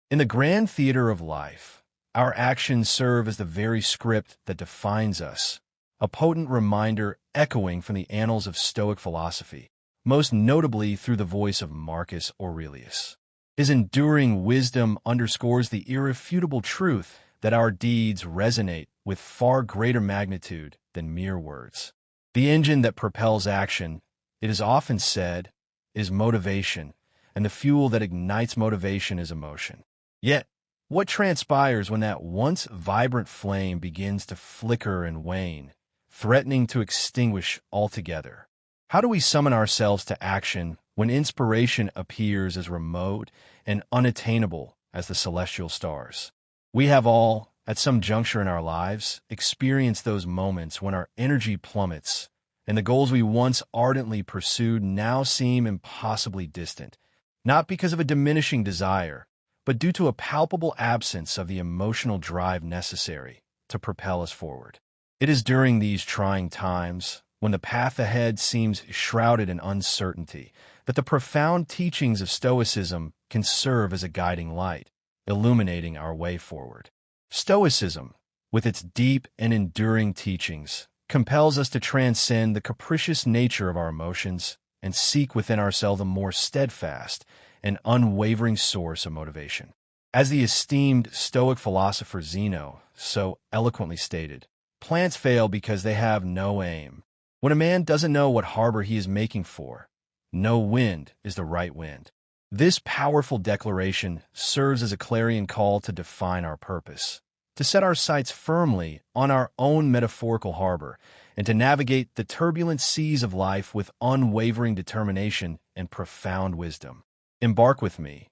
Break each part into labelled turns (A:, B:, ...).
A: In the grand theater of life, our actions serve as the very script that defines us, a potent reminder echoing from the annals of Stoic philosophy, most notably through the voice of Marcus Aurelius. His enduring wisdom underscores the irrefutable truth that our deeds resonate with far greater magnitude than mere words. The engine that propels action, it is often said, is motivation, and the fuel that ignites motivation is emotion. Yet, what transpires when that once vibrant flame begins to flicker and wane, threatening to extinguish altogether? How do we summon ourselves to action when inspiration appears as remote and unattainable as the celestial stars? We have all, at some juncture in our lives, experienced those moments when our energy plummets and the goals we once ardently pursued now seem impossibly distant, not because of a diminishing desire, but due to a palpable absence of the emotional drive necessary to propel us forward. It is during these trying times, when the path ahead seems shrouded in uncertainty, that the profound teachings of Stoicism can serve as a guiding light, illuminating our way forward. Stoicism, with its deep and enduring teachings, compels us to transcend the capricious nature of our emotions and seek within ourselves a more steadfast and unwavering source of motivation. As the esteemed Stoic philosopher Zeno so eloquently stated, plants fail because they have no aim. When a man doesn't know what harbor he is making for, no wind is the right wind. This powerful declaration serves as a clarion call to define our purpose, to set our sights firmly on our own metaphorical harbor, and to navigate the turbulent seas of life with unwavering determination and profound wisdom. Embark with me,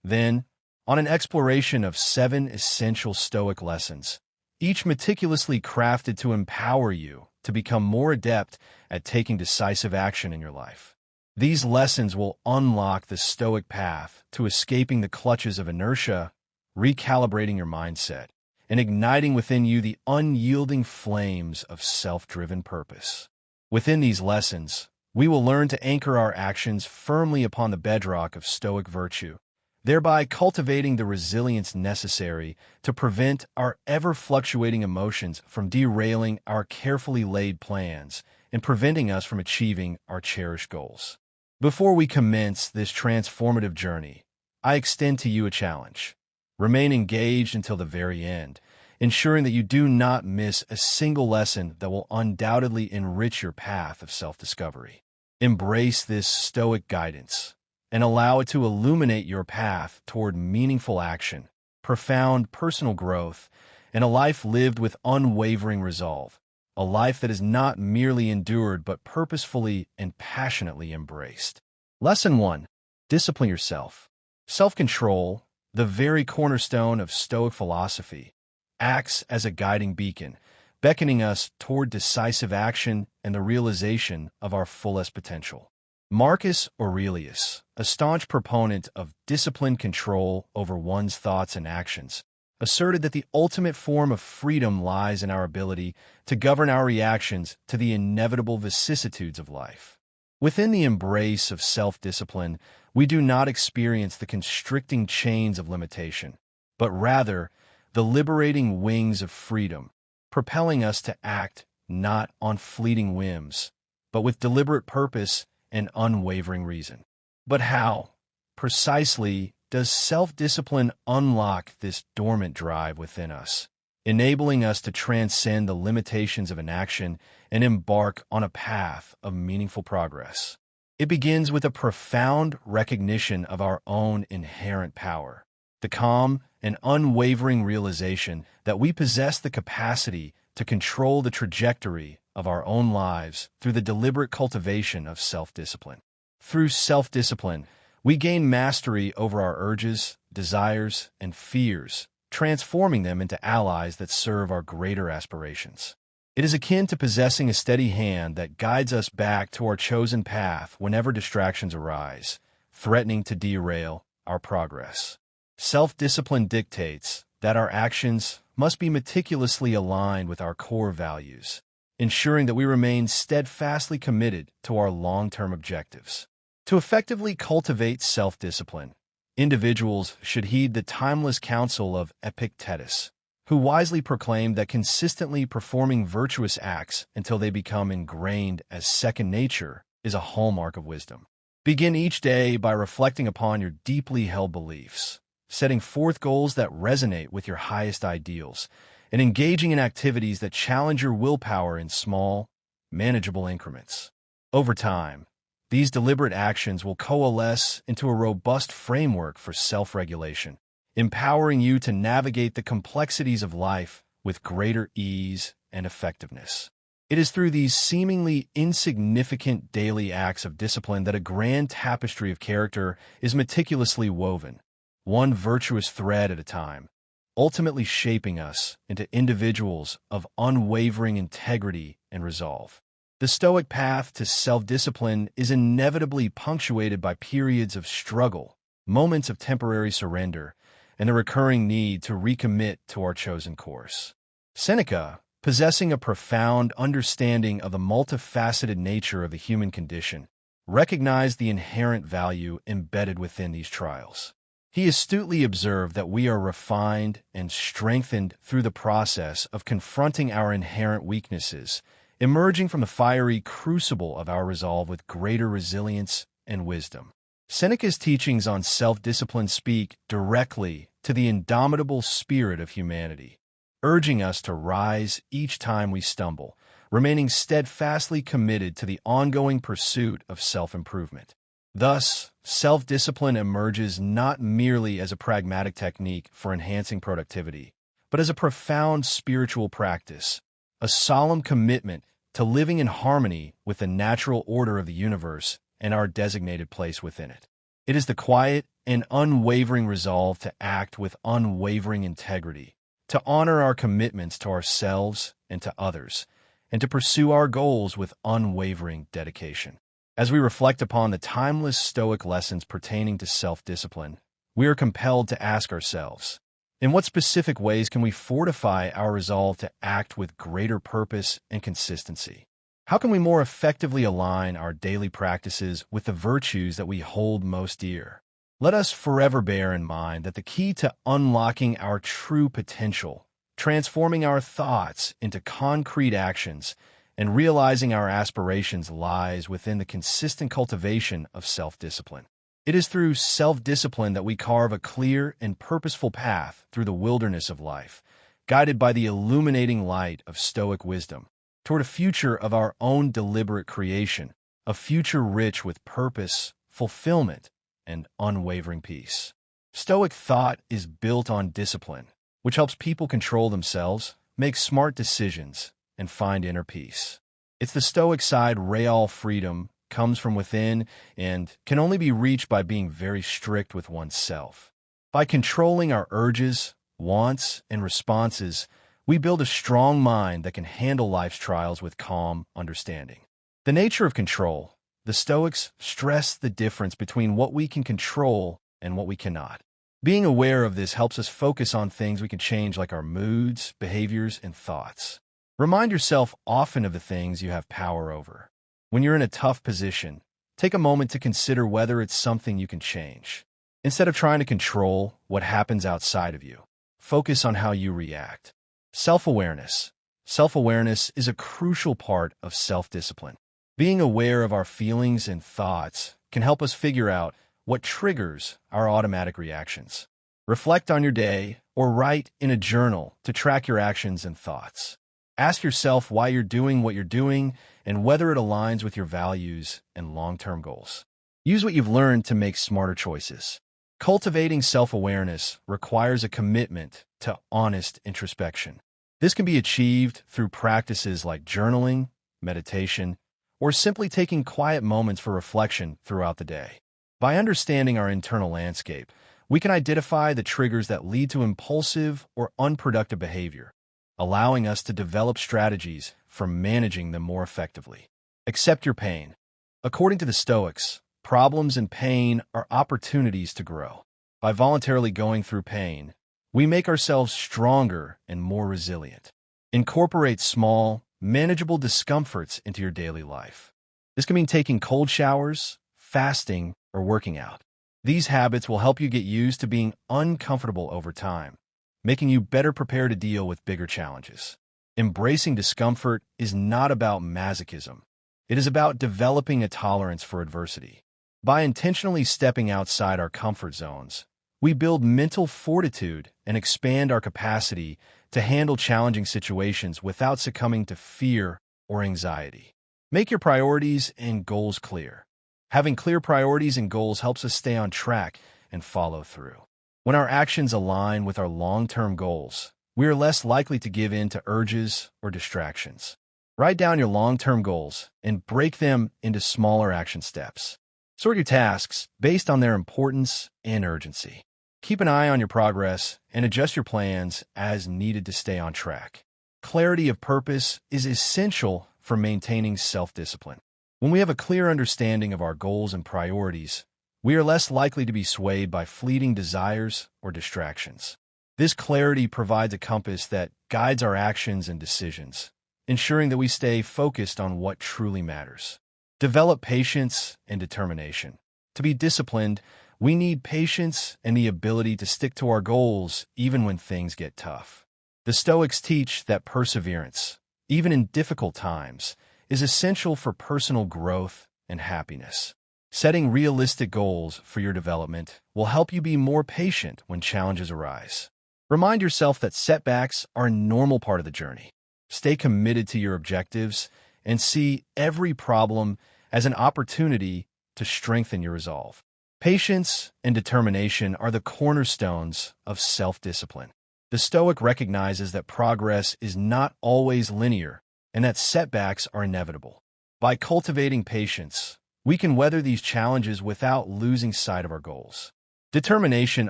A: then, on an exploration of 7 essential Stoic lessons, each meticulously crafted to empower you to become more adept at taking decisive action in your life. These lessons will unlock the Stoic path to escaping the clutches of inertia, recalibrating your mindset, and igniting within you the unyielding flames of self-driven purpose. Within these lessons, we will learn to anchor our actions firmly upon the bedrock of Stoic virtue, thereby cultivating the resilience necessary to prevent our ever-fluctuating emotions from derailing our carefully laid plans and preventing us from achieving our cherished goals. Before we commence this transformative journey, I extend to you a challenge. Remain engaged until the very end, ensuring that you do not miss a single lesson that will undoubtedly enrich your path of self-discovery. Embrace this Stoic guidance and allow it to illuminate your path toward meaningful action, profound personal growth, and a life lived with unwavering resolve, a life that is not merely endured but purposefully and passionately embraced. Lesson 1. Discipline yourself. Self-control, the very cornerstone of Stoic philosophy, acts as a guiding beacon, beckoning us toward decisive action and the realization of our fullest potential. Marcus Aurelius, a staunch proponent of disciplined control over one's thoughts and actions, asserted that the ultimate form of freedom lies in our ability to govern our reactions to the inevitable vicissitudes of life. Within the embrace of self-discipline, we do not experience the constricting chains of limitation, but rather the liberating wings of freedom, propelling us to act not on fleeting whims, but with deliberate purpose and unwavering reason. But how, precisely, does self-discipline unlock this dormant drive within us, enabling us to transcend the limitations of inaction and embark on a path of meaningful progress? It begins with a profound recognition of our own inherent power, the calm and unwavering realization that we possess the capacity to control the trajectory of our own lives through the deliberate cultivation of self-discipline. Through self-discipline, we gain mastery over our urges, desires, and fears, transforming them into allies that serve our greater aspirations. It is akin to possessing a steady hand that guides us back to our chosen path whenever distractions arise, threatening to derail our progress. Self-discipline dictates that our actions must be meticulously aligned with our core values, ensuring that we remain steadfastly committed to our long-term objectives. To effectively cultivate self-discipline, Individuals should heed the timeless counsel of Epictetus, who wisely proclaimed that consistently performing virtuous acts until they become ingrained as second nature is a hallmark of wisdom. Begin each day by reflecting upon your deeply held beliefs, setting forth goals that resonate with your highest ideals, and engaging in activities that challenge your willpower in small, manageable increments. Over time, these deliberate actions will coalesce into a robust framework for self-regulation, empowering you to navigate the complexities of life with greater ease and effectiveness. It is through these seemingly insignificant daily acts of discipline that a grand tapestry of character is meticulously woven, one virtuous thread at a time, ultimately shaping us into individuals of unwavering integrity and resolve. The Stoic path to self-discipline is inevitably punctuated by periods of struggle, moments of temporary surrender, and the recurring need to recommit to our chosen course. Seneca, possessing a profound understanding of the multifaceted nature of the human condition, recognized the inherent value embedded within these trials. He astutely observed that we are refined and strengthened through the process of confronting our inherent weaknesses, emerging from the fiery crucible of our resolve with greater resilience and wisdom. Seneca's teachings on self-discipline speak directly to the indomitable spirit of humanity, urging us to rise each time we stumble, remaining steadfastly committed to the ongoing pursuit of self-improvement. Thus, self-discipline emerges not merely as a pragmatic technique for enhancing productivity, but as a profound spiritual practice, a solemn commitment to living in harmony with the natural order of the universe and our designated place within it. It is the quiet and unwavering resolve to act with unwavering integrity, to honor our commitments to ourselves and to others, and to pursue our goals with unwavering dedication. As we reflect upon the timeless Stoic lessons pertaining to self-discipline, we are compelled to ask ourselves, in what specific ways can we fortify our resolve to act with greater purpose and consistency? How can we more effectively align our daily practices with the virtues that we hold most dear? Let us forever bear in mind that the key to unlocking our true potential, transforming our thoughts into concrete actions, and realizing our aspirations lies within the consistent cultivation of self-discipline. It is through self-discipline that we carve a clear and purposeful path through the wilderness of life, guided by the illuminating light of Stoic wisdom, toward a future of our own deliberate creation, a future rich with purpose, fulfillment, and unwavering peace. Stoic thought is built on discipline, which helps people control themselves, make smart decisions, and find inner peace. It's the Stoic side real freedom comes from within and can only be reached by being very strict with oneself. By controlling our urges, wants, and responses, we build a strong mind that can handle life's trials with calm understanding. The nature of control. The Stoics stress the difference between what we can control and what we cannot. Being aware of this helps us focus on things we can change, like our moods, behaviors, and thoughts. Remind yourself often of the things you have power over. When you're in a tough position, take a moment to consider whether it's something you can change. Instead of trying to control what happens outside of you, focus on how you react. Self-awareness. Self-awareness is a crucial part of self-discipline. Being aware of our feelings and thoughts can help us figure out what triggers our automatic reactions. Reflect on your day or write in a journal to track your actions and thoughts. Ask yourself why you're doing what you're doing and whether it aligns with your values and long-term goals. Use what you've learned to make smarter choices. Cultivating self-awareness requires a commitment to honest introspection. This can be achieved through practices like journaling, meditation, or simply taking quiet moments for reflection throughout the day. By understanding our internal landscape, we can identify the triggers that lead to impulsive or unproductive behavior, allowing us to develop strategies for managing them more effectively. Accept your pain. According to the Stoics, problems and pain are opportunities to grow. By voluntarily going through pain, we make ourselves stronger and more resilient. Incorporate small, manageable discomforts into your daily life. This can mean taking cold showers, fasting, or working out. These habits will help you get used to being uncomfortable over time, making you better prepared to deal with bigger challenges. Embracing discomfort is not about masochism. It is about developing a tolerance for adversity. By intentionally stepping outside our comfort zones, we build mental fortitude and expand our capacity to handle challenging situations without succumbing to fear or anxiety. Make your priorities and goals clear. Having clear priorities and goals helps us stay on track and follow through. When our actions align with our long-term goals, we are less likely to give in to urges or distractions. Write down your long-term goals and break them into smaller action steps. Sort your tasks based on their importance and urgency. Keep an eye on your progress and adjust your plans as needed to stay on track. Clarity of purpose is essential for maintaining self-discipline. When we have a clear understanding of our goals and priorities, we are less likely to be swayed by fleeting desires or distractions. This clarity provides a compass that guides our actions and decisions, ensuring that we stay focused on what truly matters. Develop patience and determination. To be disciplined, we need patience and the ability to stick to our goals even when things get tough. The Stoics teach that perseverance, even in difficult times, is essential for personal growth and happiness. Setting realistic goals for your development will help you be more patient when challenges arise. Remind yourself that setbacks are a normal part of the journey. Stay committed to your objectives and see every problem as an opportunity to strengthen your resolve. Patience and determination are the cornerstones of self-discipline. The Stoic recognizes that progress is not always linear and that setbacks are inevitable. By cultivating patience, we can weather these challenges without losing sight of our goals. Determination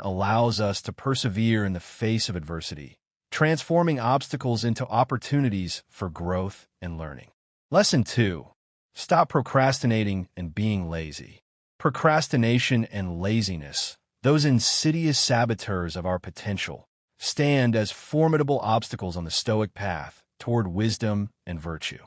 A: allows us to persevere in the face of adversity, transforming obstacles into opportunities for growth and learning. Lesson 2. Stop procrastinating and being lazy. Procrastination and laziness, those insidious saboteurs of our potential, stand as formidable obstacles on the Stoic path toward wisdom and virtue.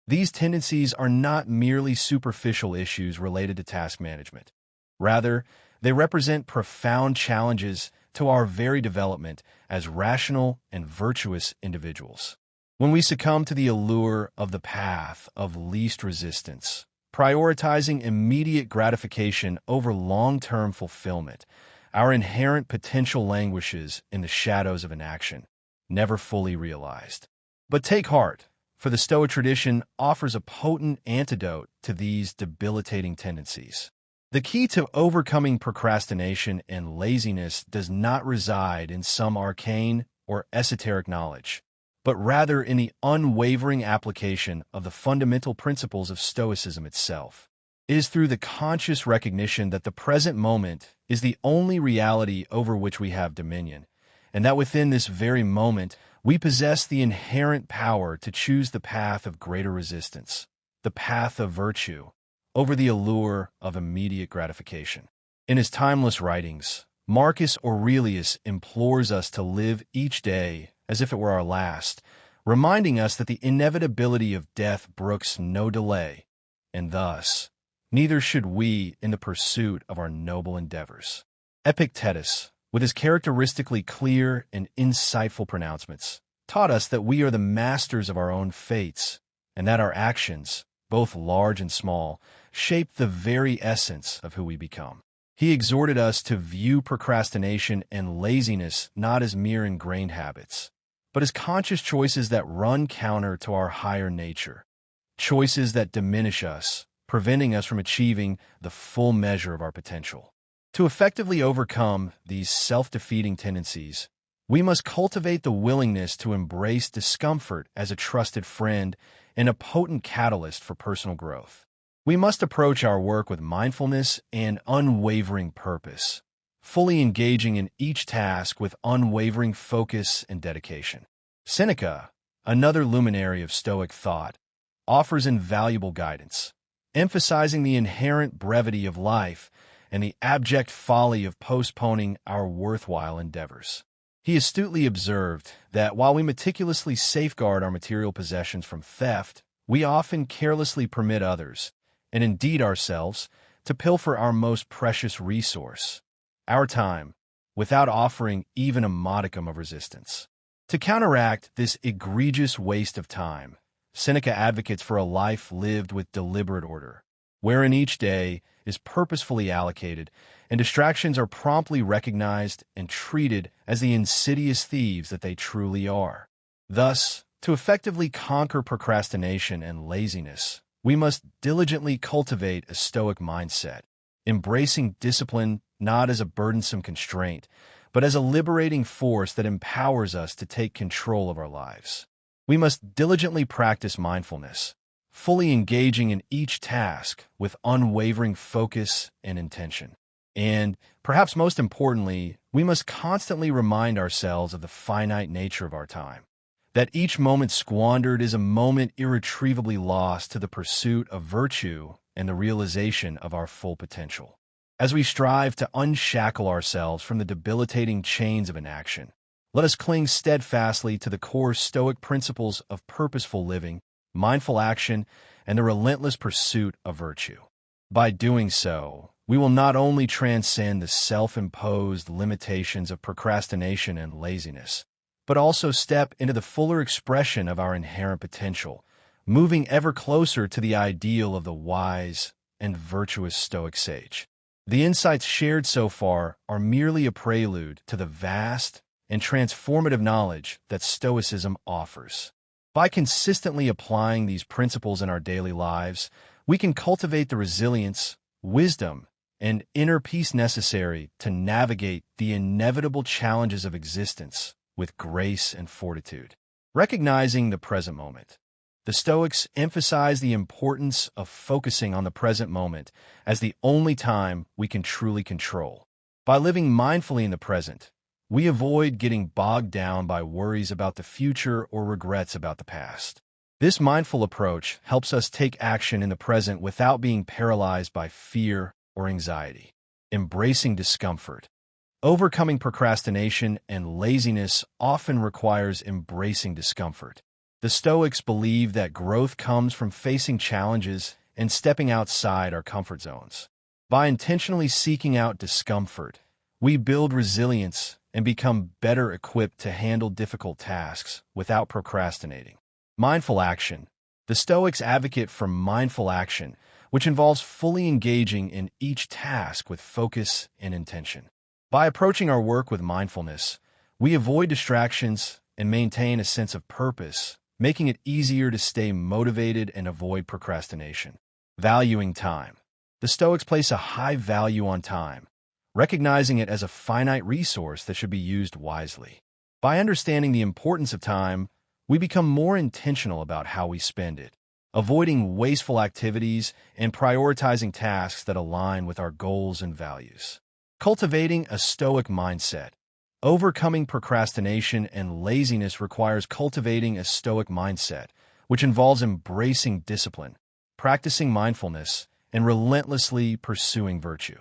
A: These tendencies are not merely superficial issues related to task management. Rather, they represent profound challenges to our very development as rational and virtuous individuals. When we succumb to the allure of the path of least resistance, prioritizing immediate gratification over long-term fulfillment, our inherent potential languishes in the shadows of inaction, never fully realized. But take heart, for the Stoic tradition offers a potent antidote to these debilitating tendencies. The key to overcoming procrastination and laziness does not reside in some arcane or esoteric knowledge, but rather in the unwavering application of the fundamental principles of Stoicism itself. It is through the conscious recognition that the present moment is the only reality over which we have dominion, and that within this very moment we possess the inherent power to choose the path of greater resistance, the path of virtue, over the allure of immediate gratification. In his timeless writings, Marcus Aurelius implores us to live each day as if it were our last, reminding us that the inevitability of death brooks no delay, and thus, neither should we in the pursuit of our noble endeavors. Epictetus, with his characteristically clear and insightful pronouncements, taught us that we are the masters of our own fates, and that our actions, both large and small, shape the very essence of who we become. He exhorted us to view procrastination and laziness not as mere ingrained habits, but as conscious choices that run counter to our higher nature, choices that diminish us, preventing us from achieving the full measure of our potential. To effectively overcome these self-defeating tendencies, we must cultivate the willingness to embrace discomfort as a trusted friend and a potent catalyst for personal growth. We must approach our work with mindfulness and unwavering purpose, fully engaging in each task with unwavering focus and dedication. Seneca, another luminary of Stoic thought, offers invaluable guidance, emphasizing the inherent brevity of life and the abject folly of postponing our worthwhile endeavors. He astutely observed that while we meticulously safeguard our material possessions from theft, we often carelessly permit others, and indeed ourselves, to pilfer our most precious resource, our time, without offering even a modicum of resistance. To counteract this egregious waste of time, Seneca advocates for a life lived with deliberate order, wherein each day is purposefully allocated and distractions are promptly recognized and treated as the insidious thieves that they truly are. Thus, to effectively conquer procrastination and laziness, we must diligently cultivate a Stoic mindset, embracing discipline not as a burdensome constraint, but as a liberating force that empowers us to take control of our lives. We must diligently practice mindfulness, fully engaging in each task with unwavering focus and intention. And, perhaps most importantly, we must constantly remind ourselves of the finite nature of our time, that each moment squandered is a moment irretrievably lost to the pursuit of virtue and the realization of our full potential. As we strive to unshackle ourselves from the debilitating chains of inaction, let us cling steadfastly to the core Stoic principles of purposeful living, mindful action, and the relentless pursuit of virtue. By doing so, we will not only transcend the self-imposed limitations of procrastination and laziness, but also step into the fuller expression of our inherent potential, moving ever closer to the ideal of the wise and virtuous Stoic sage. The insights shared so far are merely a prelude to the vast and transformative knowledge that Stoicism offers. By consistently applying these principles in our daily lives, we can cultivate the resilience, wisdom, and inner peace necessary to navigate the inevitable challenges of existence with grace and fortitude. Recognizing the present moment, the Stoics emphasize the importance of focusing on the present moment as the only time we can truly control. By living mindfully in the present, we avoid getting bogged down by worries about the future or regrets about the past. This mindful approach helps us take action in the present without being paralyzed by fear or anxiety. Embracing discomfort. Overcoming procrastination and laziness often requires embracing discomfort. The Stoics believe that growth comes from facing challenges and stepping outside our comfort zones. By intentionally seeking out discomfort, we build resilience and become better equipped to handle difficult tasks without procrastinating. Mindful action. The Stoics advocate for mindful action, which involves fully engaging in each task with focus and intention. By approaching our work with mindfulness, we avoid distractions and maintain a sense of purpose, making it easier to stay motivated and avoid procrastination. Valuing time. The Stoics place a high value on time, recognizing it as a finite resource that should be used wisely. By understanding the importance of time, we become more intentional about how we spend it, avoiding wasteful activities and prioritizing tasks that align with our goals and values. Cultivating a Stoic mindset. Overcoming procrastination and laziness requires cultivating a Stoic mindset, which involves embracing discipline, practicing mindfulness, and relentlessly pursuing virtue.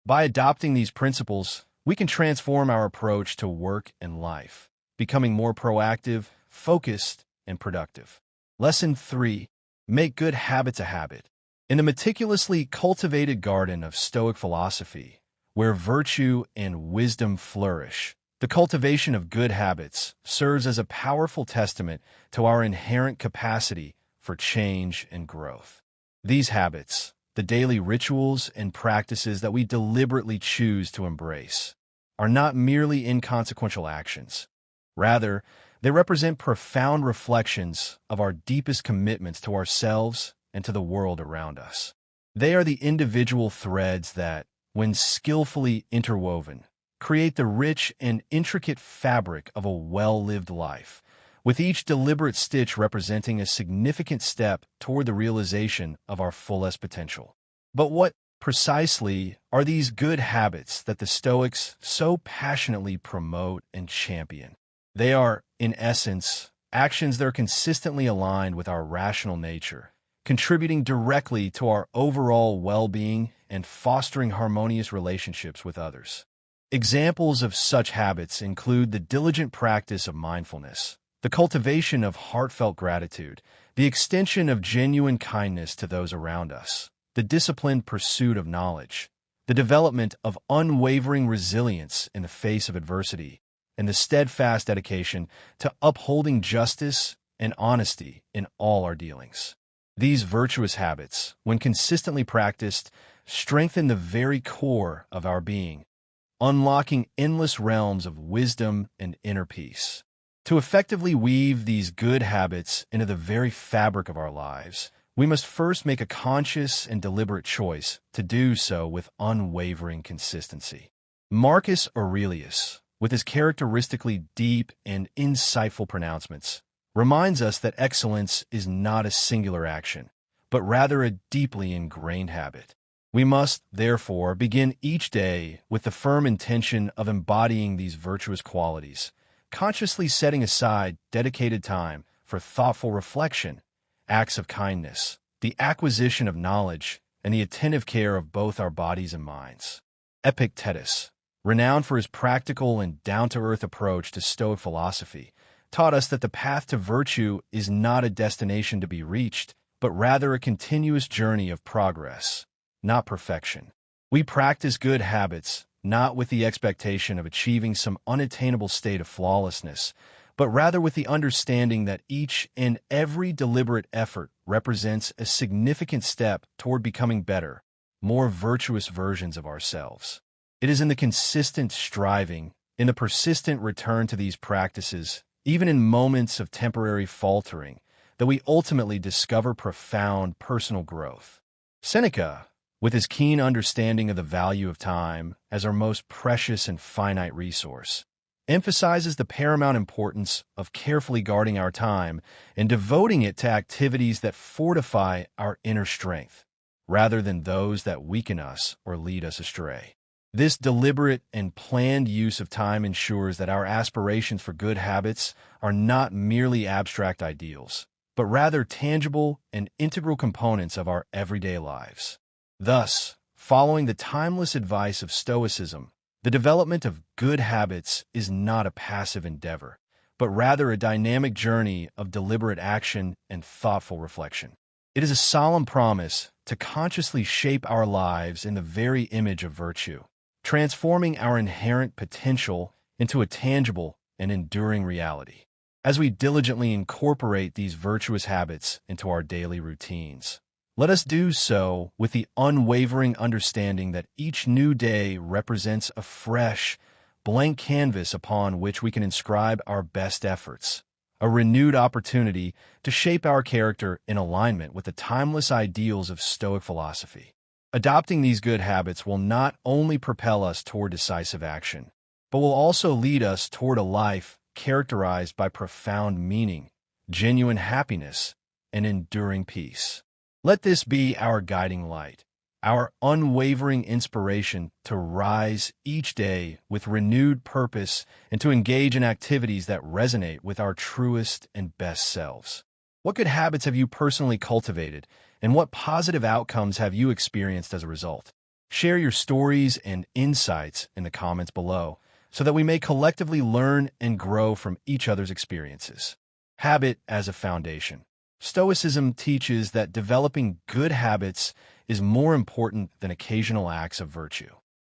A: By adopting these principles, we can transform our approach to work and life, becoming more proactive, focused, and productive. Lesson 3. Make good habits a habit. In the meticulously cultivated garden of Stoic philosophy, where virtue and wisdom flourish, the cultivation of good habits serves as a powerful testament to our inherent capacity for change and growth. These habits, the daily rituals and practices that we deliberately choose to embrace, are not merely inconsequential actions. Rather, they represent profound reflections of our deepest commitments to ourselves and to the world around us. They are the individual threads that, when skillfully interwoven, create the rich and intricate fabric of a well-lived life, with each deliberate stitch representing a significant step toward the realization of our fullest potential. But what precisely are these good habits that the Stoics so passionately promote and champion? They are, in essence, actions that are consistently aligned with our rational nature, contributing directly to our overall well-being and fostering harmonious relationships with others. Examples of such habits include the diligent practice of mindfulness, the cultivation of heartfelt gratitude, the extension of genuine kindness to those around us, the disciplined pursuit of knowledge, the development of unwavering resilience in the face of adversity, and the steadfast dedication to upholding justice and honesty in all our dealings. These virtuous habits, when consistently practiced, strengthen the very core of our being, unlocking endless realms of wisdom and inner peace. To effectively weave these good habits into the very fabric of our lives, we must first make a conscious and deliberate choice to do so with unwavering consistency. Marcus Aurelius, with his characteristically deep and insightful pronouncements, reminds us that excellence is not a singular action, but rather a deeply ingrained habit. We must, therefore, begin each day with the firm intention of embodying these virtuous qualities, consciously setting aside dedicated time for thoughtful reflection, acts of kindness, the acquisition of knowledge, and the attentive care of both our bodies and minds. Epictetus, renowned for his practical and down-to-earth approach to Stoic philosophy, taught us that the path to virtue is not a destination to be reached, but rather a continuous journey of progress, not perfection. We practice good habits not with the expectation of achieving some unattainable state of flawlessness, but rather with the understanding that each and every deliberate effort represents a significant step toward becoming better, more virtuous versions of ourselves. It is in the consistent striving, in the persistent return to these practices, even in moments of temporary faltering, that we ultimately discover profound personal growth. Seneca, with his keen understanding of the value of time as our most precious and finite resource, emphasizes the paramount importance of carefully guarding our time and devoting it to activities that fortify our inner strength, rather than those that weaken us or lead us astray. This deliberate and planned use of time ensures that our aspirations for good habits are not merely abstract ideals, but rather tangible and integral components of our everyday lives. Thus, following the timeless advice of Stoicism, the development of good habits is not a passive endeavor, but rather a dynamic journey of deliberate action and thoughtful reflection. It is a solemn promise to consciously shape our lives in the very image of virtue, transforming our inherent potential into a tangible and enduring reality. As we diligently incorporate these virtuous habits into our daily routines, let us do so with the unwavering understanding that each new day represents a fresh, blank canvas upon which we can inscribe our best efforts, a renewed opportunity to shape our character in alignment with the timeless ideals of Stoic philosophy. Adopting these good habits will not only propel us toward decisive action, but will also lead us toward a life characterized by profound meaning, genuine happiness, and enduring peace. Let this be our guiding light, our unwavering inspiration to rise each day with renewed purpose and to engage in activities that resonate with our truest and best selves. What good habits have you personally cultivated, and what positive outcomes have you experienced as a result? Share your stories and insights in the comments below so that we may collectively learn and grow from each other's experiences. Habit as a foundation. Stoicism teaches that developing good habits is more important than occasional acts of virtue.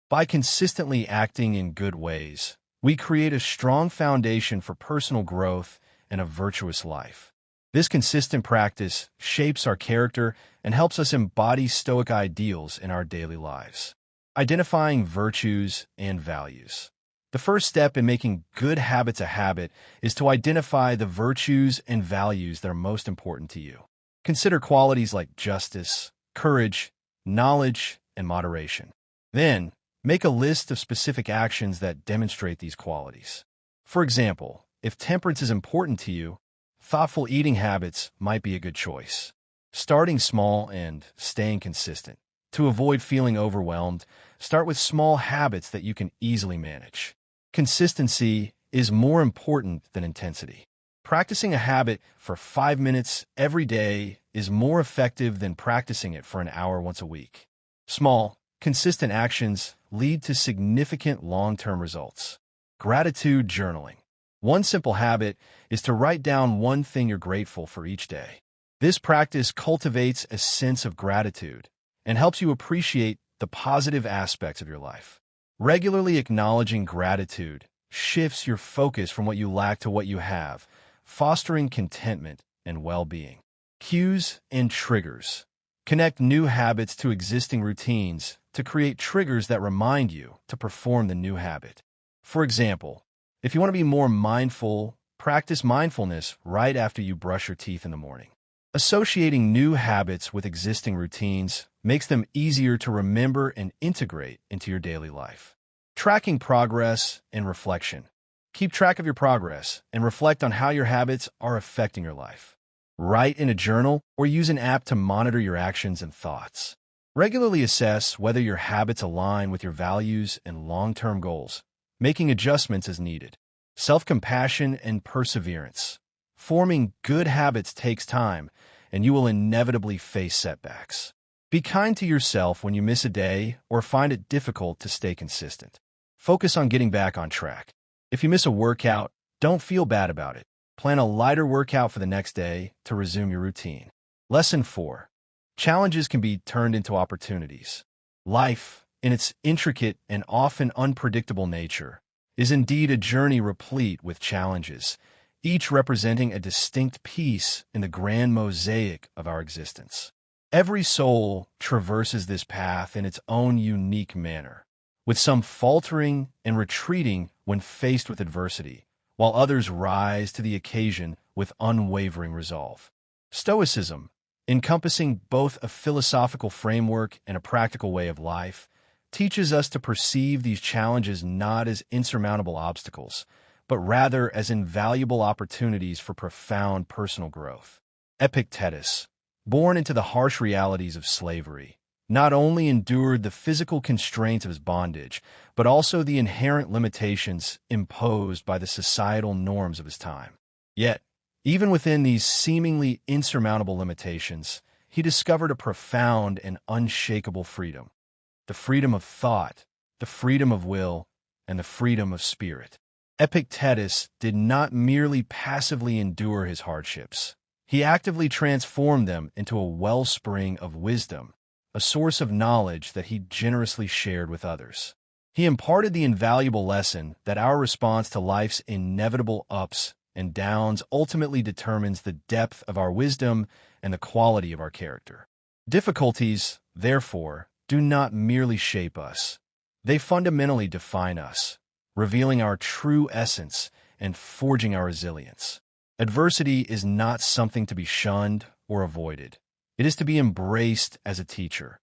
A: By consistently acting in good ways, we create a strong foundation for personal growth and a virtuous life. This consistent practice shapes our character and helps us embody Stoic ideals in our daily lives. Identifying virtues and values. The first step in making good habits a habit is to identify the virtues and values that are most important to you. Consider qualities like justice, courage, knowledge, and moderation. Then, make a list of specific actions that demonstrate these qualities. For example, if temperance is important to you, thoughtful eating habits might be a good choice. Starting small and staying consistent. To avoid feeling overwhelmed, start with small habits that you can easily manage. Consistency is more important than intensity. Practicing a habit for 5 minutes every day is more effective than practicing it for an hour once a week. Small, consistent actions lead to significant long-term results. Gratitude journaling. One simple habit is to write down one thing you're grateful for each day. This practice cultivates a sense of gratitude and helps you appreciate the positive aspects of your life. Regularly acknowledging gratitude shifts your focus from what you lack to what you have, fostering contentment and well-being. Cues and triggers. Connect new habits to existing routines to create triggers that remind you to perform the new habit. For example, if you want to be more mindful, practice mindfulness right after you brush your teeth in the morning. Associating new habits with existing routines makes them easier to remember and integrate into your daily life. Tracking progress and reflection. Keep track of your progress and reflect on how your habits are affecting your life. Write in a journal or use an app to monitor your actions and thoughts. Regularly assess whether your habits align with your values and long-term goals, making adjustments as needed. Self-compassion and perseverance. Forming good habits takes time, and you will inevitably face setbacks. Be kind to yourself when you miss a day or find it difficult to stay consistent. Focus on getting back on track. If you miss a workout, don't feel bad about it. Plan a lighter workout for the next day to resume your routine. Lesson 4. Challenges can be turned into opportunities. Life, in its intricate and often unpredictable nature, is indeed a journey replete with challenges, each representing a distinct piece in the grand mosaic of our existence. Every soul traverses this path in its own unique manner, with some faltering and retreating when faced with adversity, while others rise to the occasion with unwavering resolve. Stoicism, encompassing both a philosophical framework and a practical way of life, teaches us to perceive these challenges not as insurmountable obstacles, but rather as invaluable opportunities for profound personal growth. Epictetus, born into the harsh realities of slavery, not only endured the physical constraints of his bondage, but also the inherent limitations imposed by the societal norms of his time. Yet, even within these seemingly insurmountable limitations, he discovered a profound and unshakable freedom. The freedom of thought, the freedom of will, and the freedom of spirit. Epictetus did not merely passively endure his hardships. He actively transformed them into a wellspring of wisdom, a source of knowledge that he generously shared with others. He imparted the invaluable lesson that our response to life's inevitable ups and downs ultimately determines the depth of our wisdom and the quality of our character. Difficulties, therefore, do not merely shape us. They fundamentally define us, revealing our true essence and forging our resilience. Adversity is not something to be shunned or avoided. It is to be embraced as a teacher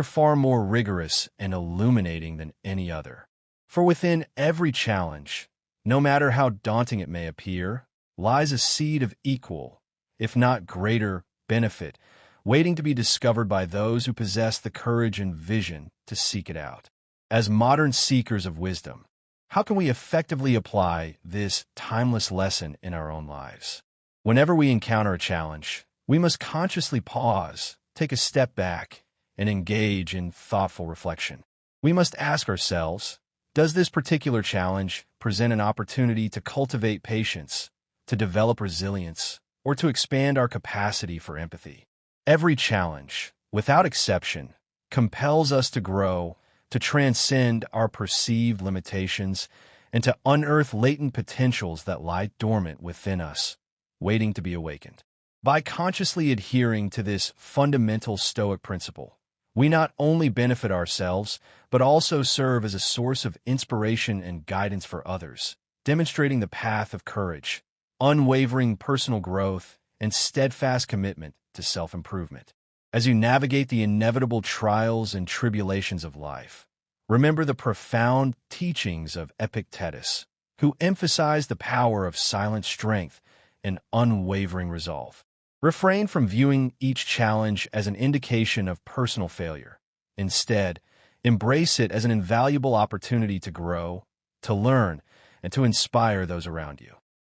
A: far more rigorous and illuminating than any other. For within every challenge, no matter how daunting it may appear, lies a seed of equal, if not greater, benefit, waiting to be discovered by those who possess the courage and vision to seek it out. As modern seekers of wisdom, how can we effectively apply this timeless lesson in our own lives? Whenever we encounter a challenge, we must consciously pause, take a step back, and engage in thoughtful reflection. We must ask ourselves, does this particular challenge present an opportunity to cultivate patience, to develop resilience, or to expand our capacity for empathy? Every challenge, without exception, compels us to grow, to transcend our perceived limitations, and to unearth latent potentials that lie dormant within us, waiting to be awakened. By consciously adhering to this fundamental Stoic principle, we not only benefit ourselves, but also serve as a source of inspiration and guidance for others, demonstrating the path of courage, unwavering personal growth, and steadfast commitment to self-improvement. As you navigate the inevitable trials and tribulations of life, remember the profound teachings of Epictetus, who emphasized the power of silent strength and unwavering resolve. Refrain from viewing each challenge as an indication of personal failure. Instead, embrace it as an invaluable opportunity to grow, to learn, and to inspire those around you.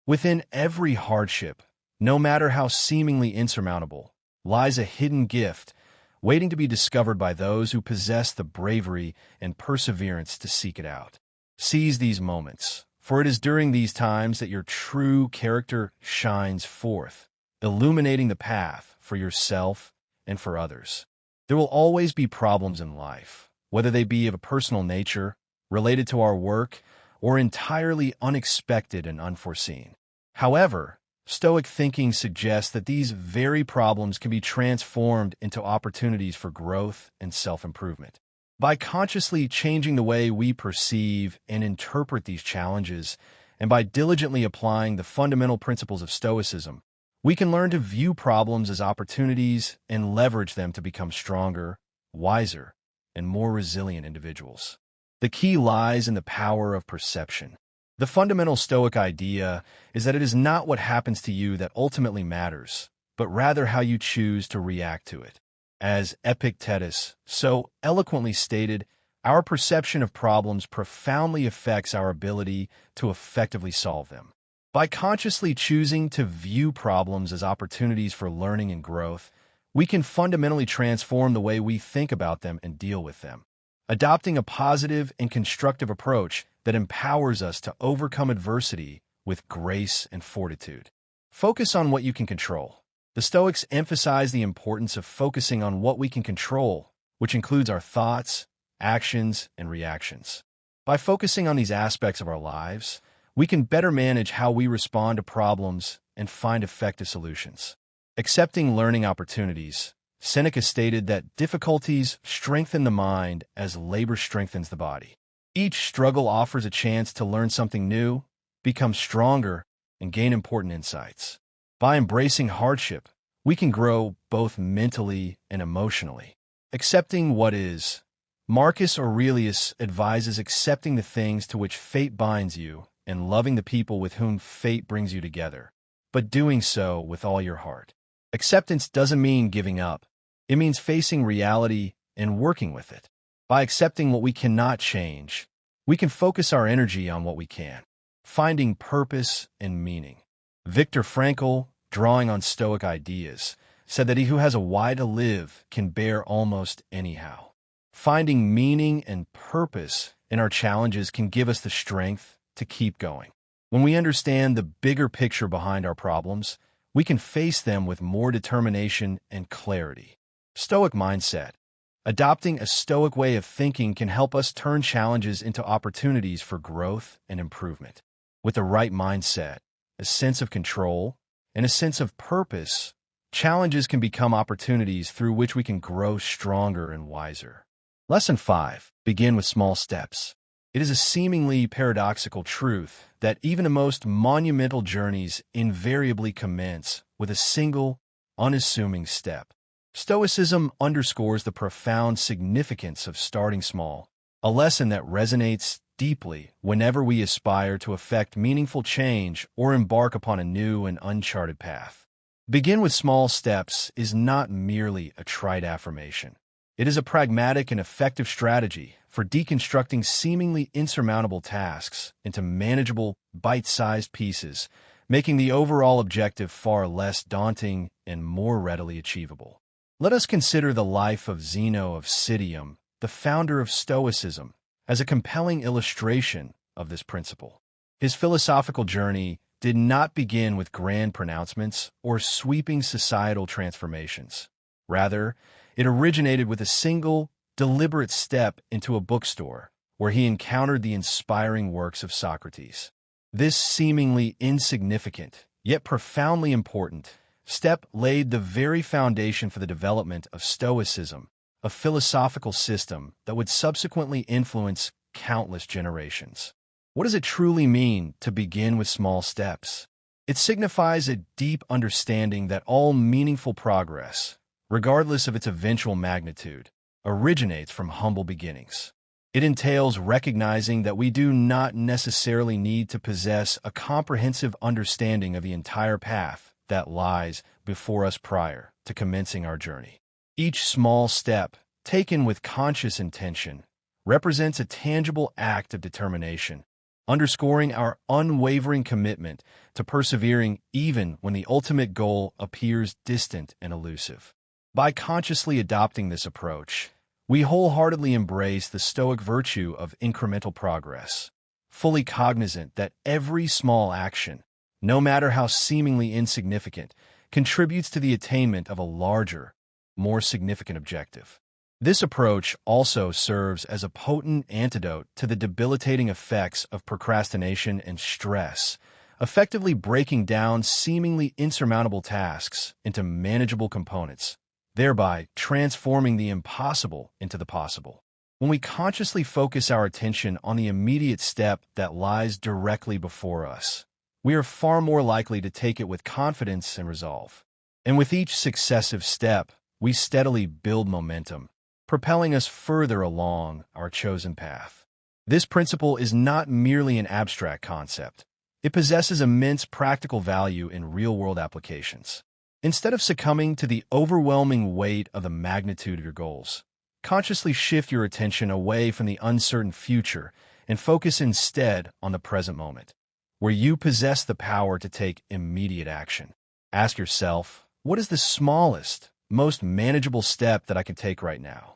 A: Within every hardship, no matter how seemingly insurmountable, lies a hidden gift waiting to be discovered by those who possess the bravery and perseverance to seek it out. Seize these moments, for it is during these times that your true character shines forth, illuminating the path for yourself and for others. There will always be problems in life, whether they be of a personal nature, related to our work, or entirely unexpected and unforeseen. However, Stoic thinking suggests that these very problems can be transformed into opportunities for growth and self-improvement. By consciously changing the way we perceive and interpret these challenges, and by diligently applying the fundamental principles of Stoicism, we can learn to view problems as opportunities and leverage them to become stronger, wiser, and more resilient individuals. The key lies in the power of perception. The fundamental Stoic idea is that it is not what happens to you that ultimately matters, but rather how you choose to react to it. As Epictetus so eloquently stated, our perception of problems profoundly affects our ability to effectively solve them. By consciously choosing to view problems as opportunities for learning and growth, we can fundamentally transform the way we think about them and deal with them. Adopting a positive and constructive approach that empowers us to overcome adversity with grace and fortitude. Focus on what you can control. The Stoics emphasize the importance of focusing on what we can control, which includes our thoughts, actions, and reactions. By focusing on these aspects of our lives, we can better manage how we respond to problems and find effective solutions. Accepting learning opportunities. Seneca stated that difficulties strengthen the mind as labor strengthens the body. Each struggle offers a chance to learn something new, become stronger, and gain important insights. By embracing hardship, we can grow both mentally and emotionally. Accepting what is. Marcus Aurelius advises accepting the things to which fate binds you and loving the people with whom fate brings you together, but doing so with all your heart. Acceptance doesn't mean giving up. It means facing reality and working with it. By accepting what we cannot change, we can focus our energy on what we can, finding purpose and meaning. Viktor Frankl, drawing on Stoic ideas, said that he who has a why to live can bear almost anyhow. Finding meaning and purpose in our challenges can give us the strength to keep going. When we understand the bigger picture behind our problems, we can face them with more determination and clarity. Stoic mindset. Adopting a Stoic way of thinking can help us turn challenges into opportunities for growth and improvement. With the right mindset, a sense of control, and a sense of purpose, challenges can become opportunities through which we can grow stronger and wiser. Lesson 5. Begin with small steps. It is a seemingly paradoxical truth that even the most monumental journeys invariably commence with a single, unassuming step. Stoicism underscores the profound significance of starting small, a lesson that resonates deeply whenever we aspire to effect meaningful change or embark upon a new and uncharted path. Begin with small steps is not merely a trite affirmation. It is a pragmatic and effective strategy for deconstructing seemingly insurmountable tasks into manageable, bite-sized pieces, making the overall objective far less daunting and more readily achievable. Let us consider the life of Zeno of Citium, the founder of Stoicism, as a compelling illustration of this principle. His philosophical journey did not begin with grand pronouncements or sweeping societal transformations. Rather, it originated with a single, deliberate step into a bookstore, where he encountered the inspiring works of Socrates. This seemingly insignificant, yet profoundly important, step laid the very foundation for the development of Stoicism, a philosophical system that would subsequently influence countless generations. What does it truly mean to begin with small steps? It signifies a deep understanding that all meaningful progress, regardless of its eventual magnitude, originates from humble beginnings. It entails recognizing that we do not necessarily need to possess a comprehensive understanding of the entire path that lies before us prior to commencing our journey. Each small step, taken with conscious intention, represents a tangible act of determination, underscoring our unwavering commitment to persevering even when the ultimate goal appears distant and elusive. By consciously adopting this approach, we wholeheartedly embrace the Stoic virtue of incremental progress, fully cognizant that every small action, no matter how seemingly insignificant, contributes to the attainment of a larger, more significant objective. This approach also serves as a potent antidote to the debilitating effects of procrastination and stress, effectively breaking down seemingly insurmountable tasks into manageable components, thereby transforming the impossible into the possible. When we consciously focus our attention on the immediate step that lies directly before us, we are far more likely to take it with confidence and resolve. And with each successive step, we steadily build momentum, propelling us further along our chosen path. This principle is not merely an abstract concept. It possesses immense practical value in real-world applications. Instead of succumbing to the overwhelming weight of the magnitude of your goals, consciously shift your attention away from the uncertain future and focus instead on the present moment, where you possess the power to take immediate action. Ask yourself, what is the smallest, most manageable step that I can take right now?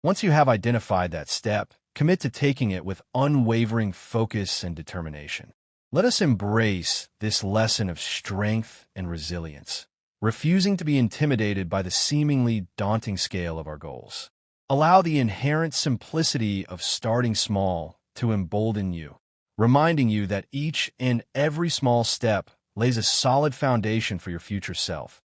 A: Once you have identified that step, commit to taking it with unwavering focus and determination. Let us embrace this lesson of strength and resilience, refusing to be intimidated by the seemingly daunting scale of our goals. Allow the inherent simplicity of starting small to embolden you, reminding you that each and every small step lays a solid foundation for your future self,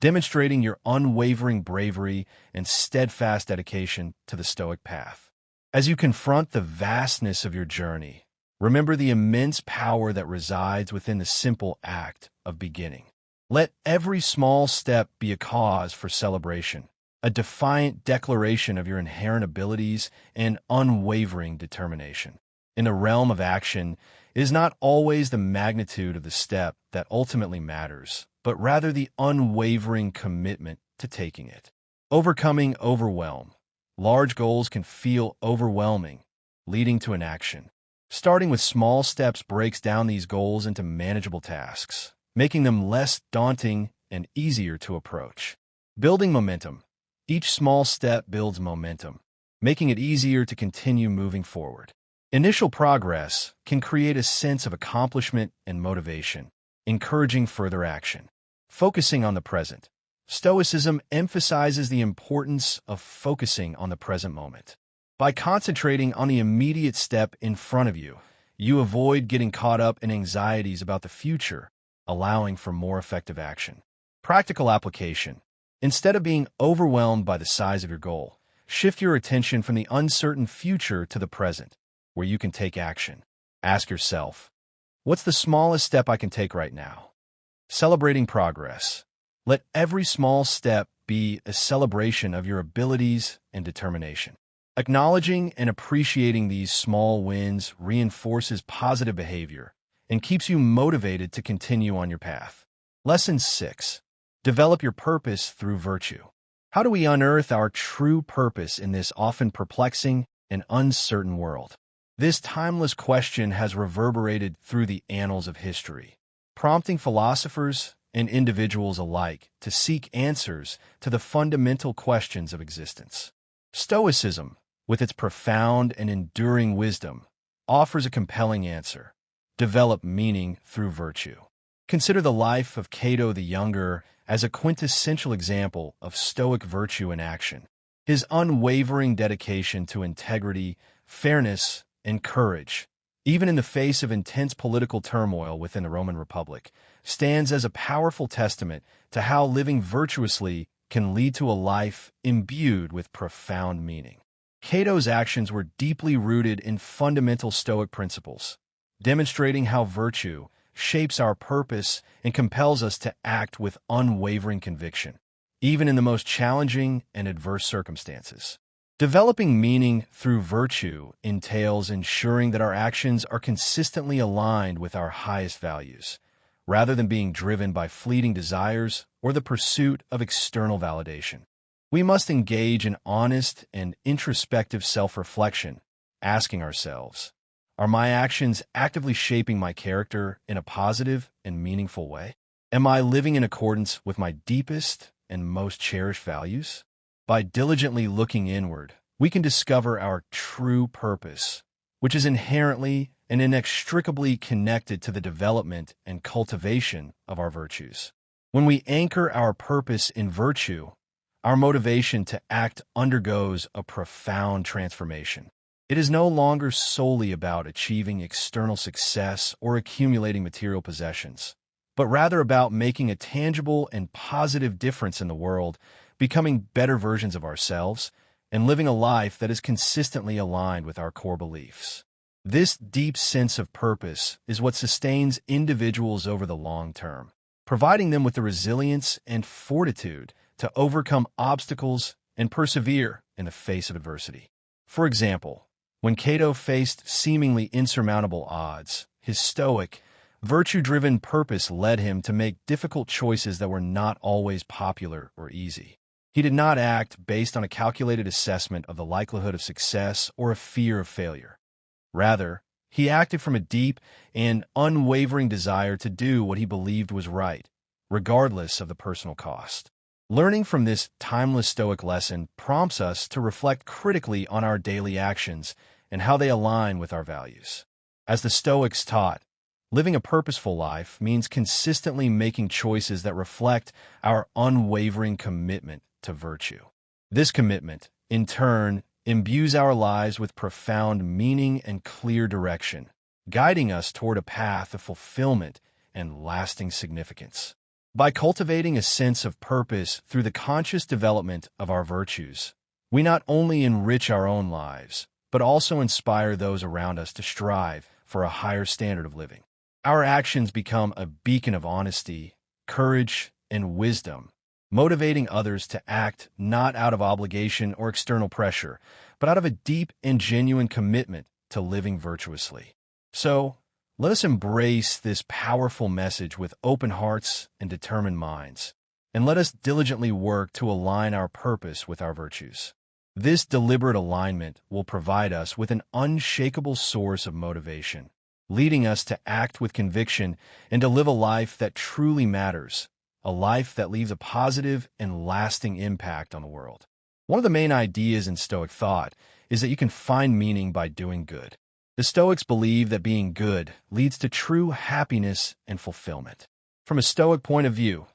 A: demonstrating your unwavering bravery and steadfast dedication to the Stoic path. As you confront the vastness of your journey, remember the immense power that resides within the simple act of beginning. Let every small step be a cause for celebration, a defiant declaration of your inherent abilities and unwavering determination. In the realm of action, it is not always the magnitude of the step that ultimately matters, but rather the unwavering commitment to taking it. Overcoming overwhelm. Large goals can feel overwhelming, leading to inaction. Starting with small steps breaks down these goals into manageable tasks, making them less daunting and easier to approach. Building momentum. Each small step builds momentum, making it easier to continue moving forward. Initial progress can create a sense of accomplishment and motivation, encouraging further action. Focusing on the present. Stoicism emphasizes the importance of focusing on the present moment. By concentrating on the immediate step in front of you, you avoid getting caught up in anxieties about the future, allowing for more effective action. Practical application. Instead of being overwhelmed by the size of your goal, shift your attention from the uncertain future to the present, where you can take action. Ask yourself, what's the smallest step I can take right now? Celebrating progress. Let every small step be a celebration of your abilities and determination. Acknowledging and appreciating these small wins reinforces positive behavior and keeps you motivated to continue on your path. Lesson 6. Develop your purpose through virtue. How do we unearth our true purpose in this often perplexing and uncertain world? This timeless question has reverberated through the annals of history, prompting philosophers and individuals alike to seek answers to the fundamental questions of existence. Stoicism, with its profound and enduring wisdom, offers a compelling answer. Develop meaning through virtue. Consider the life of Cato the Younger as a quintessential example of Stoic virtue in action. His unwavering dedication to integrity, fairness, and courage, even in the face of intense political turmoil within the Roman Republic, stands as a powerful testament to how living virtuously can lead to a life imbued with profound meaning. Cato's actions were deeply rooted in fundamental Stoic principles, demonstrating how virtue shapes our purpose and compels us to act with unwavering conviction, even in the most challenging and adverse circumstances. Developing meaning through virtue entails ensuring that our actions are consistently aligned with our highest values, rather than being driven by fleeting desires or the pursuit of external validation. We must engage in honest and introspective self-reflection, asking ourselves, are my actions actively shaping my character in a positive and meaningful way? Am I living in accordance with my deepest and most cherished values? By diligently looking inward, we can discover our true purpose, which is inherently and inextricably connected to the development and cultivation of our virtues. When we anchor our purpose in virtue, our motivation to act undergoes a profound transformation. It is no longer solely about achieving external success or accumulating material possessions, but rather about making a tangible and positive difference in the world, becoming better versions of ourselves, and living a life that is consistently aligned with our core beliefs. This deep sense of purpose is what sustains individuals over the long term, providing them with the resilience and fortitude to overcome obstacles and persevere in the face of adversity. For example, when Cato faced seemingly insurmountable odds, his stoic, virtue-driven purpose led him to make difficult choices that were not always popular or easy. He did not act based on a calculated assessment of the likelihood of success or a fear of failure. Rather, he acted from a deep and unwavering desire to do what he believed was right, regardless of the personal cost. Learning from this timeless Stoic lesson prompts us to reflect critically on our daily actions and how they align with our values. As the Stoics taught, living a purposeful life means consistently making choices that reflect our unwavering commitment to virtue. This commitment, in turn, imbues our lives with profound meaning and clear direction, guiding us toward a path of fulfillment and lasting significance. By cultivating a sense of purpose through the conscious development of our virtues, we not only enrich our own lives, but also inspire those around us to strive for a higher standard of living. Our actions become a beacon of honesty, courage, and wisdom, motivating others to act not out of obligation or external pressure, but out of a deep and genuine commitment to living virtuously. So, let us embrace this powerful message with open hearts and determined minds, and let us diligently work to align our purpose with our virtues. This deliberate alignment will provide us with an unshakable source of motivation, leading us to act with conviction and to live a life that truly matters, a life that leaves a positive and lasting impact on the world. One of the main ideas in Stoic thought is that you can find meaning by doing good. The Stoics believe that being good leads to true happiness and fulfillment. From a Stoic point of view,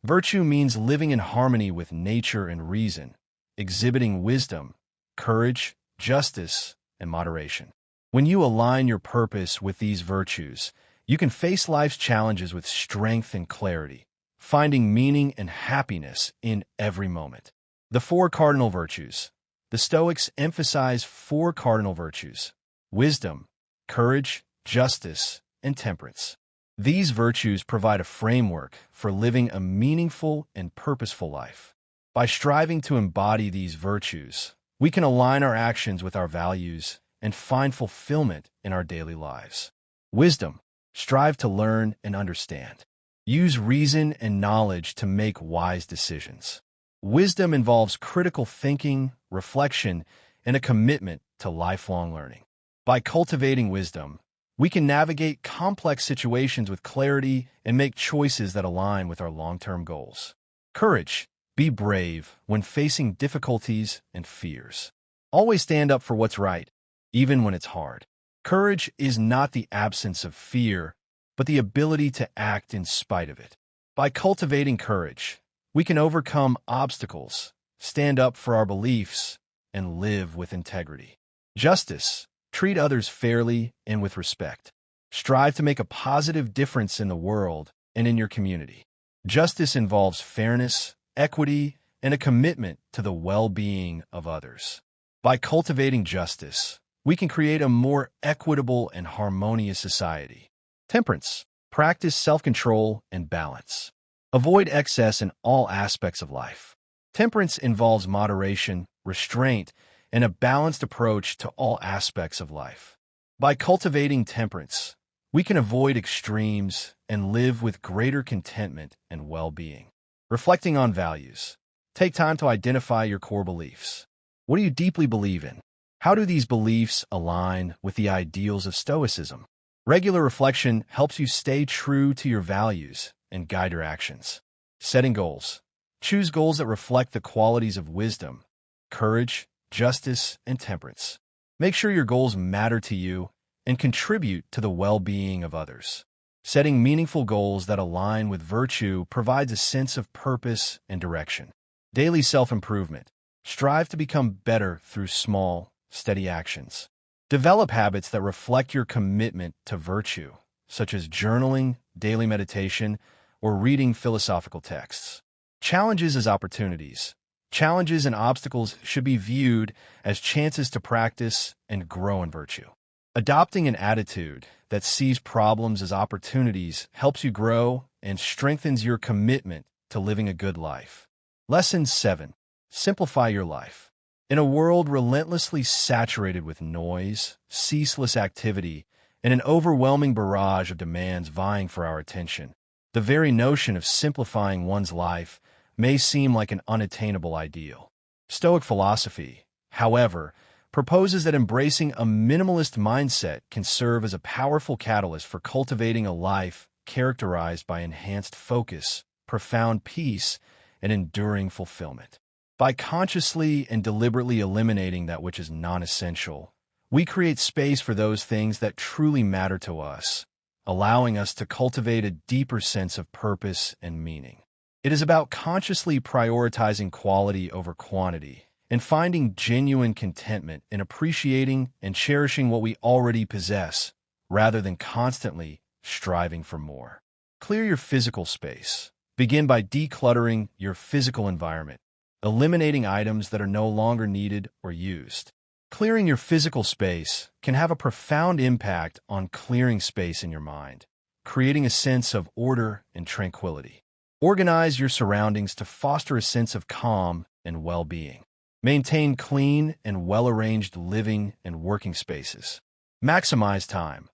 A: virtue means living in harmony with nature and reason, exhibiting wisdom, courage, justice, and moderation. When you align your purpose with these virtues, you can face life's challenges with strength and clarity, finding meaning and happiness in every moment. The four cardinal virtues. The Stoics emphasize four cardinal virtues: wisdom, courage, justice, and temperance. These virtues provide a framework for living a meaningful and purposeful life. By striving to embody these virtues, we can align our actions with our values and find fulfillment in our daily lives. Wisdom. Strive to learn and understand. Use reason and knowledge to make wise decisions. Wisdom involves critical thinking, reflection, and a commitment to lifelong learning. By cultivating wisdom, we can navigate complex situations with clarity and make choices that align with our long-term goals. Courage. Be brave when facing difficulties and fears. Always stand up for what's right, even when it's hard. Courage is not the absence of fear, but the ability to act in spite of it. By cultivating courage, we can overcome obstacles, stand up for our beliefs, and live with integrity. Justice. Treat others fairly and with respect. Strive to make a positive difference in the world and in your community. Justice involves fairness, equity, and a commitment to the well-being of others. By cultivating justice, we can create a more equitable and harmonious society. Temperance. Practice self-control and balance. Avoid excess in all aspects of life. Temperance involves moderation, restraint, and a balanced approach to all aspects of life. By cultivating temperance, we can avoid extremes and live with greater contentment and well-being. Reflecting on values. Take time to identify your core beliefs. What do you deeply believe in? How do these beliefs align with the ideals of Stoicism? Regular reflection helps you stay true to your values and guide your actions. Setting goals. Choose goals that reflect the qualities of wisdom, courage, justice, and temperance. Make sure your goals matter to you and contribute to the well-being of others. Setting meaningful goals that align with virtue provides a sense of purpose and direction. Daily self-improvement. Strive to become better through small, steady actions. Develop habits that reflect your commitment to virtue, such as journaling, daily meditation, or reading philosophical texts. Challenges as opportunities. Challenges and obstacles should be viewed as chances to practice and grow in virtue. Adopting an attitude that sees problems as opportunities helps you grow and strengthens your commitment to living a good life. Lesson 7. Simplify your life. In a world relentlessly saturated with noise, ceaseless activity, and an overwhelming barrage of demands vying for our attention, the very notion of simplifying one's life may seem like an unattainable ideal. Stoic philosophy, however, proposes that embracing a minimalist mindset can serve as a powerful catalyst for cultivating a life characterized by enhanced focus, profound peace, and enduring fulfillment. By consciously and deliberately eliminating that which is non-essential, we create space for those things that truly matter to us, allowing us to cultivate a deeper sense of purpose and meaning. It is about consciously prioritizing quality over quantity and finding genuine contentment in appreciating and cherishing what we already possess, rather than constantly striving for more. Clear your physical space. Begin by decluttering your physical environment, eliminating items that are no longer needed or used. Clearing your physical space can have a profound impact on clearing space in your mind, creating a sense of order and tranquility. Organize your surroundings to foster a sense of calm and well-being. Maintain clean and well-arranged living and working spaces. Maximize time.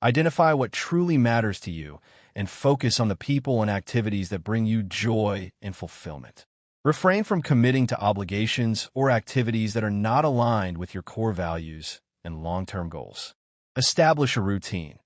A: Identify what truly matters to you and focus on the people and activities that bring you joy and fulfillment. Refrain from committing to obligations or activities that are not aligned with your core values and long-term goals. Establish a routine.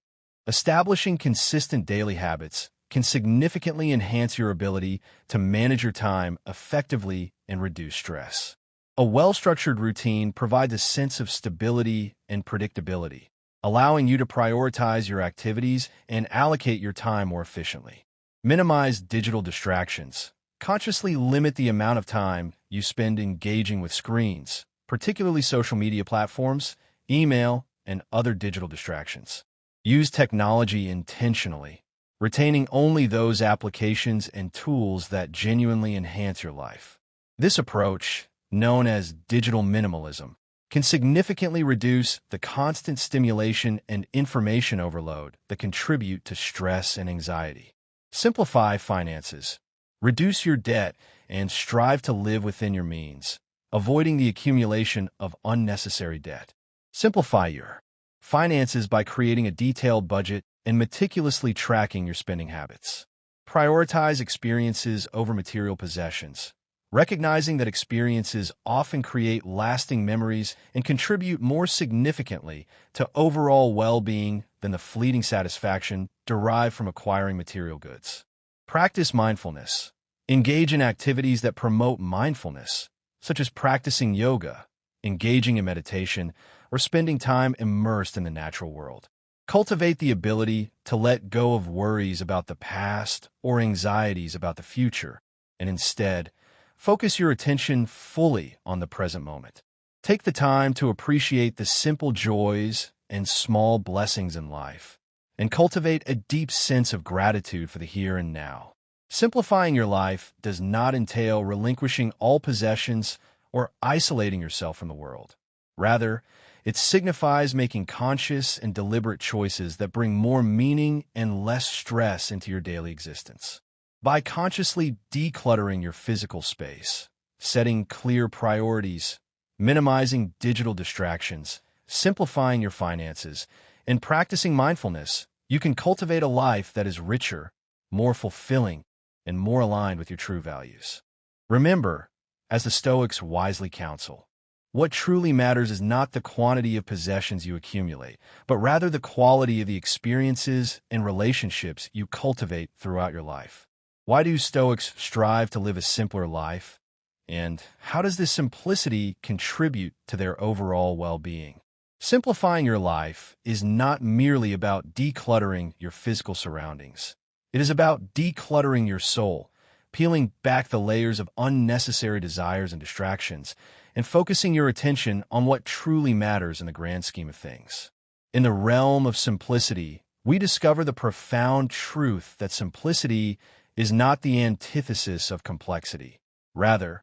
A: Establishing consistent daily habits can significantly enhance your ability to manage your time effectively and reduce stress. A well-structured routine provides a sense of stability and predictability, allowing you to prioritize your activities and allocate your time more efficiently. Minimize digital distractions. Consciously limit the amount of time you spend engaging with screens, particularly social media platforms, email, and other digital distractions. Use technology intentionally, retaining only those applications and tools that genuinely enhance your life. This approach, known as digital minimalism, can significantly reduce the constant stimulation and information overload that contribute to stress and anxiety. Simplify finances. Reduce your debt and strive to live within your means, avoiding the accumulation of unnecessary debt. Simplify your finances by creating a detailed budget and meticulously tracking your spending habits. Prioritize experiences over material possessions, recognizing that experiences often create lasting memories and contribute more significantly to overall well-being than the fleeting satisfaction derived from acquiring material goods. Practice mindfulness. Engage in activities that promote mindfulness, such as practicing yoga, engaging in meditation, or spending time immersed in the natural world. Cultivate the ability to let go of worries about the past or anxieties about the future, and instead, focus your attention fully on the present moment. Take the time to appreciate the simple joys and small blessings in life, and cultivate a deep sense of gratitude for the here and now. Simplifying your life does not entail relinquishing all possessions or isolating yourself from the world. Rather, it signifies making conscious and deliberate choices that bring more meaning and less stress into your daily existence. By consciously decluttering your physical space, setting clear priorities, minimizing digital distractions, simplifying your finances, and practicing mindfulness, you can cultivate a life that is richer, more fulfilling, and more aligned with your true values. Remember, as the Stoics wisely counsel, what truly matters is not the quantity of possessions you accumulate, but rather the quality of the experiences and relationships you cultivate throughout your life. Why do Stoics strive to live a simpler life? And how does this simplicity contribute to their overall well-being? Simplifying your life is not merely about decluttering your physical surroundings. It is about decluttering your soul, peeling back the layers of unnecessary desires and distractions, and focusing your attention on what truly matters in the grand scheme of things. In the realm of simplicity, we discover the profound truth that simplicity is not the antithesis of complexity. Rather,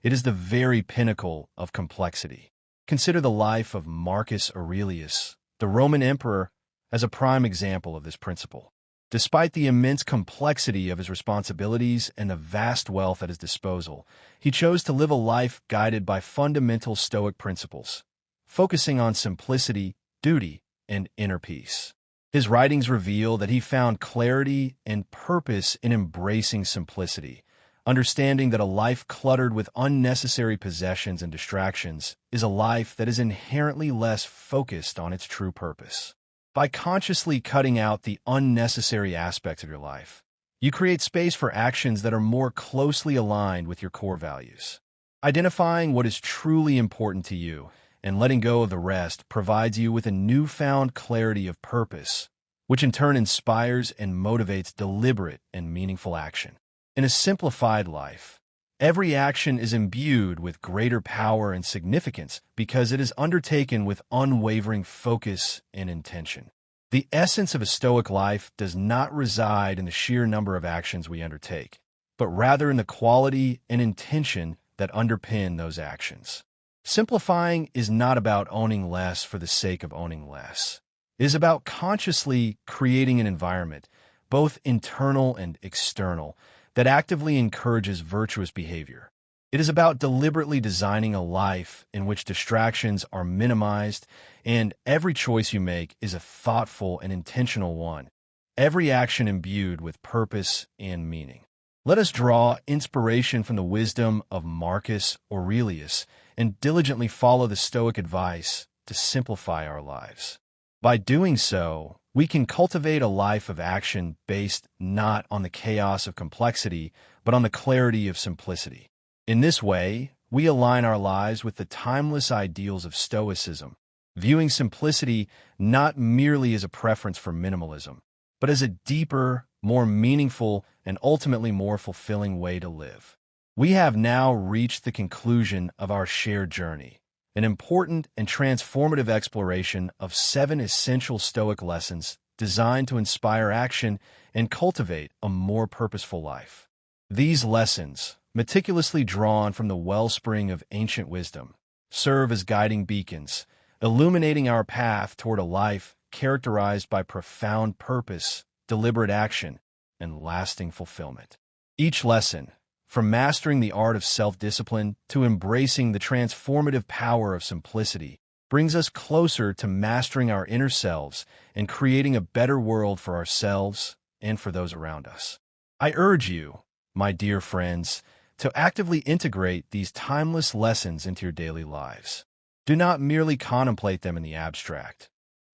A: it is the very pinnacle of complexity. Consider the life of Marcus Aurelius, the Roman emperor, as a prime example of this principle. Despite the immense complexity of his responsibilities and the vast wealth at his disposal, he chose to live a life guided by fundamental Stoic principles, focusing on simplicity, duty, and inner peace. His writings reveal that he found clarity and purpose in embracing simplicity, understanding that a life cluttered with unnecessary possessions and distractions is a life that is inherently less focused on its true purpose. By consciously cutting out the unnecessary aspects of your life, you create space for actions that are more closely aligned with your core values. Identifying what is truly important to you and letting go of the rest provides you with a newfound clarity of purpose, which in turn inspires and motivates deliberate and meaningful action. In a simplified life, every action is imbued with greater power and significance because it is undertaken with unwavering focus and intention. The essence of a Stoic life does not reside in the sheer number of actions we undertake, but rather in the quality and intention that underpin those actions. Simplifying is not about owning less for the sake of owning less. It is about consciously creating an environment, both internal and external, that actively encourages virtuous behavior. It is about deliberately designing a life in which distractions are minimized and every choice you make is a thoughtful and intentional one, every action imbued with purpose and meaning. Let us draw inspiration from the wisdom of Marcus Aurelius and diligently follow the Stoic advice to simplify our lives. By doing so, we can cultivate a life of action based not on the chaos of complexity, but on the clarity of simplicity. In this way, we align our lives with the timeless ideals of Stoicism, viewing simplicity not merely as a preference for minimalism, but as a deeper, more meaningful, and ultimately more fulfilling way to live. We have now reached the conclusion of our shared journey, an important and transformative exploration of 7 essential Stoic lessons designed to inspire action and cultivate a more purposeful life. These lessons, meticulously drawn from the wellspring of ancient wisdom, serve as guiding beacons, illuminating our path toward a life characterized by profound purpose, deliberate action, and lasting fulfillment. Each lesson, from mastering the art of self-discipline to embracing the transformative power of simplicity, brings us closer to mastering our inner selves and creating a better world for ourselves and for those around us. I urge you, my dear friends, to actively integrate these timeless lessons into your daily lives. Do not merely contemplate them in the abstract.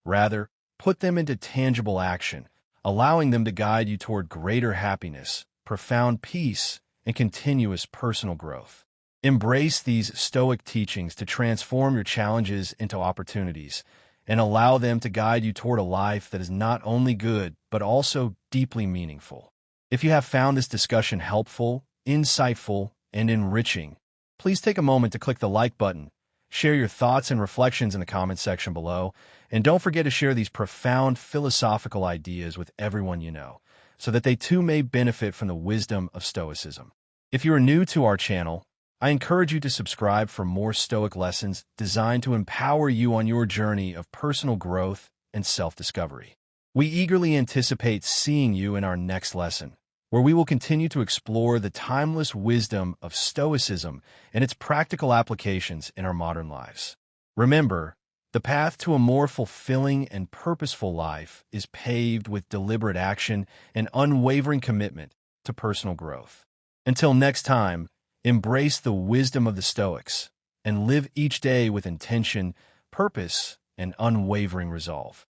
A: Rather, put them into tangible action, allowing them to guide you toward greater happiness, profound peace, and continuous personal growth. Embrace these Stoic teachings to transform your challenges into opportunities and allow them to guide you toward a life that is not only good, but also deeply meaningful. If you have found this discussion helpful, insightful, and enriching, please take a moment to click the like button, share your thoughts and reflections in the comments section below, and don't forget to share these profound philosophical ideas with everyone you know, so that they too may benefit from the wisdom of Stoicism. If you are new to our channel, I encourage you to subscribe for more Stoic lessons designed to empower you on your journey of personal growth and self-discovery. We eagerly anticipate seeing you in our next lesson, where we will continue to explore the timeless wisdom of Stoicism and its practical applications in our modern lives. Remember, the path to a more fulfilling and purposeful life is paved with deliberate action and unwavering commitment to personal growth. Until next time, embrace the wisdom of the Stoics and live each day with intention, purpose, and unwavering resolve.